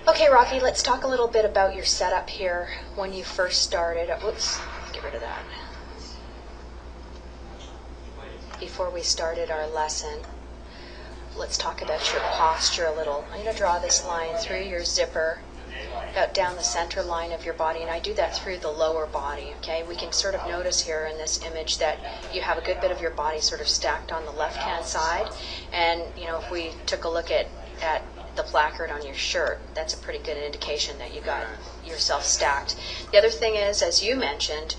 Okay, Rocky, let's talk a little bit about your setup here when you first started. Whoops, get rid of that. Before we started our lesson, let's talk about your posture a little. I'm going to draw this line through your zipper, about down the center line of your body, and I do that through the lower body, okay? We can sort of notice here in this image that you have a good bit of your body sort of stacked on the left-hand side, and, you know, if we took a look at the placard on your shirt, that's a pretty good indication that you got yourself stacked. The other thing is, as you mentioned,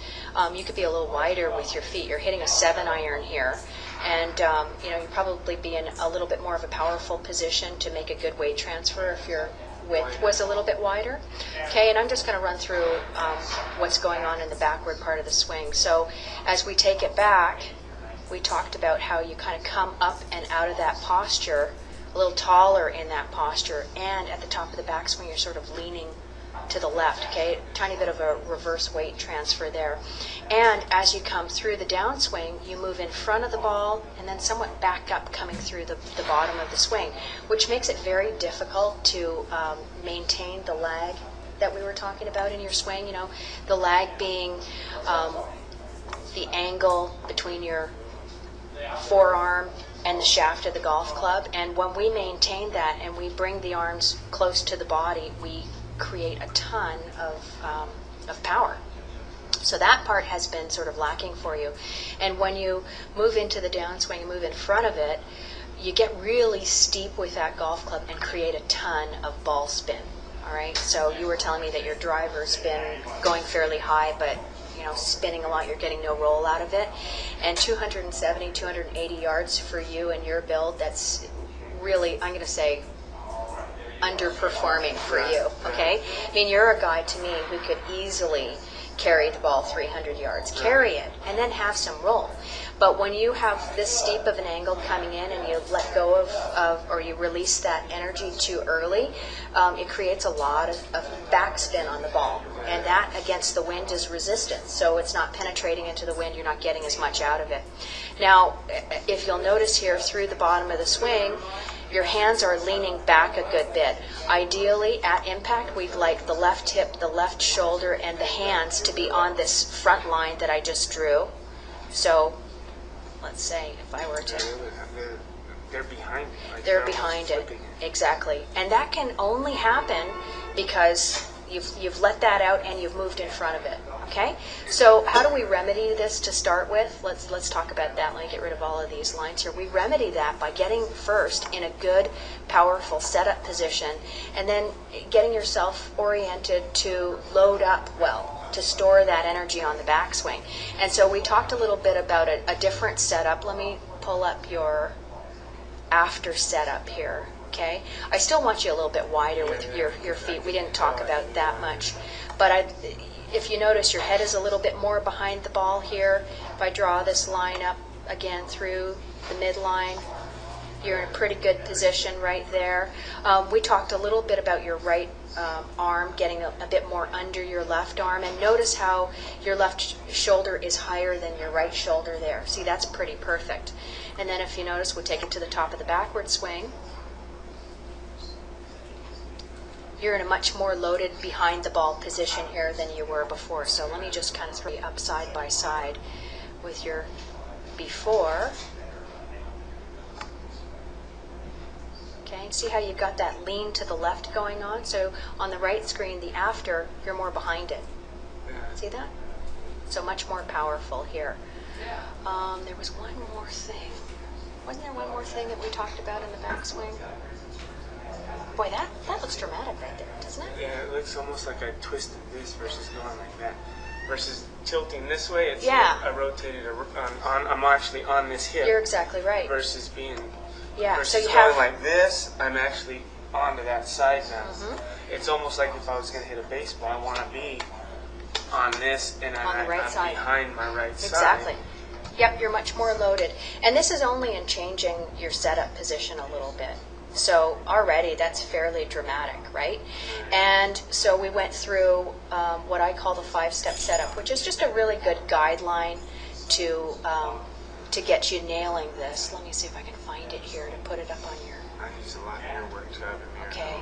you could be a little wider with your feet. You're hitting a 7-iron here, and you know, you'd probably be in a little bit more of a powerful position to make a good weight transfer if your width was a little bit wider. Okay, and I'm just going to run through what's going on in the backward part of the swing. So as we take it back, we talked about how you kind of come up and out of that posture a little taller in that posture, and at the top of the backswing you're sort of leaning to the left, okay? Tiny bit of a reverse weight transfer there. And as you come through the downswing, you move in front of the ball and then somewhat back up coming through the bottom of the swing, which makes it very difficult to maintain the lag that we were talking about in your swing. You know, the lag being the angle between your forearm and the shaft of the golf club, and when we maintain that and we bring the arms close to the body, we create a ton of power. So that part has been sort of lacking for you. And when you move into the downswing and move in front of it, you get really steep with that golf club and create a ton of ball spin. All right, so you were telling me that your driver's been going fairly high, but you know, spinning a lot, you're getting no roll out of it. And 270, 280 yards for you and your build, that's really, I'm going to say, underperforming for you, okay? I mean, you're a guy to me who could easily carry the ball 300 yards, carry it, and then have some roll. But when you have this steep of an angle coming in and you let go of or you release that energy too early, it creates a lot of backspin on the ball. And that against the wind is resistance. So it's not penetrating into the wind, you're not getting as much out of it. Now, if you'll notice here through the bottom of the swing, your hands are leaning back a good bit. Ideally, at impact, we'd like the left hip, the left shoulder, and the hands to be on this front line that I just drew. So, let's say if I were to... They're behind it. Like they're behind it. Exactly. And that can only happen because you've let that out and you've moved in front of it. Okay? So how do we remedy this to start with? Let's talk about that. Let me get rid of all of these lines here. We remedy that by getting first in a good, powerful setup position and then getting yourself oriented to load up well, to store that energy on the backswing. And so we talked a little bit about a different setup. Let me pull up your after setup here. Okay, I still want you a little bit wider with your feet. We didn't talk about that much, but if you notice, your head is a little bit more behind the ball here. If I draw this line up again through the midline, you're in a pretty good position right there. We talked a little bit about your right arm getting a bit more under your left arm, and notice how your left shoulder is higher than your right shoulder there. See, that's pretty perfect. And then if you notice, we'll take it to the top of the backward swing. You're in a much more loaded behind the ball position here than you were before. So let me just kind of throw you up side by side with your before. Okay, see how you've got that lean to the left going on? So on the right screen, the after, you're more behind it. See that? So much more powerful here. There was one more thing. Wasn't there one more thing that we talked about in the backswing? Boy, that looks dramatic right there, doesn't it? Yeah, it looks almost like I twisted this versus going like that. Versus tilting this way, it's yeah. Like I rotated, I'm actually on this hip. You're exactly right. Versus being, yeah. versus So you going have like this, I'm actually onto that side now. Mm-hmm. It's almost like if I was going to hit a baseball, I want to be on this and on the right I'm side. Behind my right exactly. side. Exactly. Yep, you're much more loaded. And this is only in changing your setup position a little bit. So already that's fairly dramatic, right? And so we went through what I call the 5-step setup, which is just a really good guideline to get you nailing this. Let me see if I can find it here to put it up on your... I use a lot of your work job in there. Okay.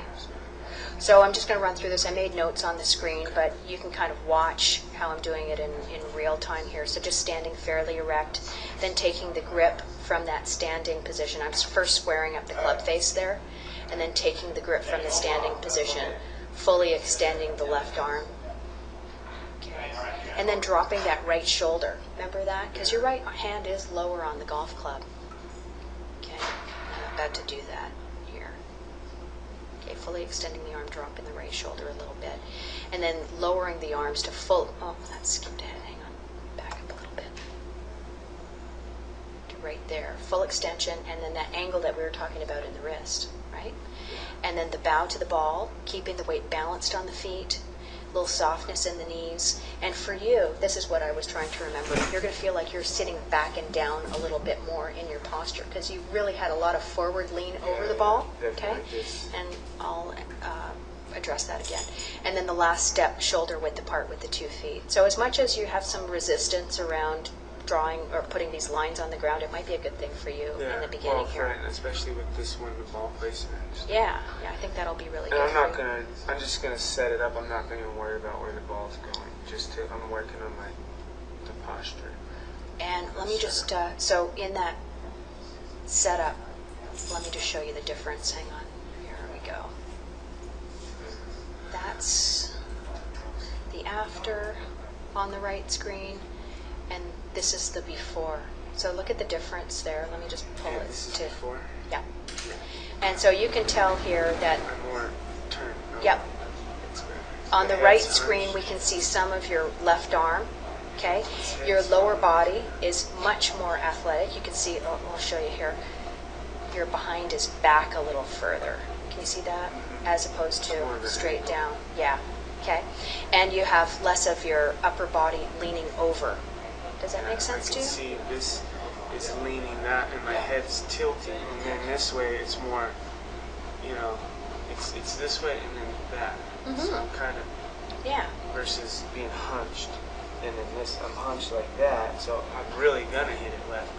So I'm just going to run through this. I made notes on the screen, but you can kind of watch how I'm doing it in real time here. So just standing fairly erect, then taking the grip from that standing position. I'm first squaring up the club face there, and then taking the grip from the standing position, fully extending the left arm. Okay. And then dropping that right shoulder. Remember that? Because your right hand is lower on the golf club. Okay. I'm about to do that here. Okay, fully extending the arm, dropping the right shoulder a little bit. And then lowering the arms to full, oh, that skipped ahead, hang on, back up a little bit. To right there, full extension, and then that angle that we were talking about in the wrist, right? And then the bow to the ball, keeping the weight balanced on the feet, a little softness in the knees. And for you, this is what I was trying to remember. You're going to feel like you're sitting back and down a little bit more in your posture because you really had a lot of forward lean over the ball. Okay, and I'll address that again. And then the last step, shoulder width apart with the 2 feet. So as much as you have some resistance around drawing or putting these lines on the ground, it might be a good thing for you in the beginning here. And especially with this one, the ball placement. Yeah, I think that'll be really good. And I'm just gonna set it up. I'm not gonna even worry about where the ball's going. I'm working on the posture. And let me just, so in that setup, let me just show you the difference. Hang on, here we go. That's the after on the right screen, and this is the before. So look at the difference there. Let me just pull it this is to before? Yeah. And so you can tell here that I'm more turned. Yep. On the The right head's screen, hunched. we can see some of your left arm. Okay, your lower body is much more athletic. You can see. I'll show you here. Your behind is back a little further. Can you see that? As opposed More of to an straight angle. down. Yeah. Okay. And you have less of your upper body leaning over. Does that make sense to I you? can see this is leaning that, and my head's tilting, and then this way it's more, it's this way and then that. So I'm kind of Yeah. versus being hunched, and then this I'm hunched like that, so I'm really gonna hit it left.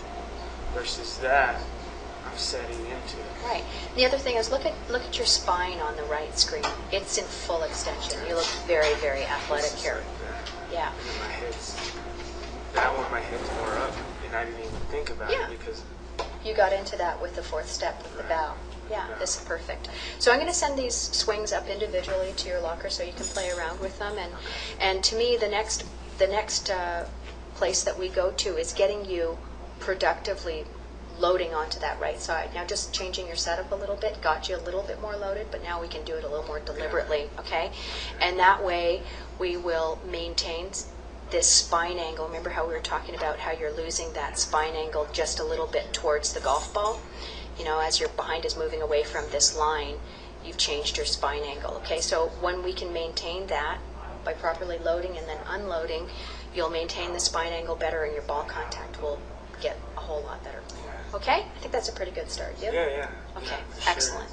Versus that, I'm setting into it. Right. The other thing is look at your spine on the right screen. It's in full extension. You look very, very athletic This is here. like that. Yeah. And then my head's that one. My head's more up, and I didn't even think about Yeah. it because You got into that with the fourth step with the bow. Yeah, this is perfect. So I'm going to send these swings up individually to your locker so you can play around with them. And to me, the next place that we go to is getting you productively loading onto that right side. Now just changing your setup a little bit got you a little bit more loaded, but now we can do it a little more deliberately, okay? And that way we will maintain this spine angle. Remember how we were talking about how you're losing that spine angle just a little bit towards the golf ball? As your behind is moving away from this line, you've changed your spine angle, okay? So when we can maintain that by properly loading and then unloading, you'll maintain the spine angle better and your ball contact will get a whole lot better. Okay? I think that's a pretty good start. You? yeah. Okay, Yeah, for sure. excellent.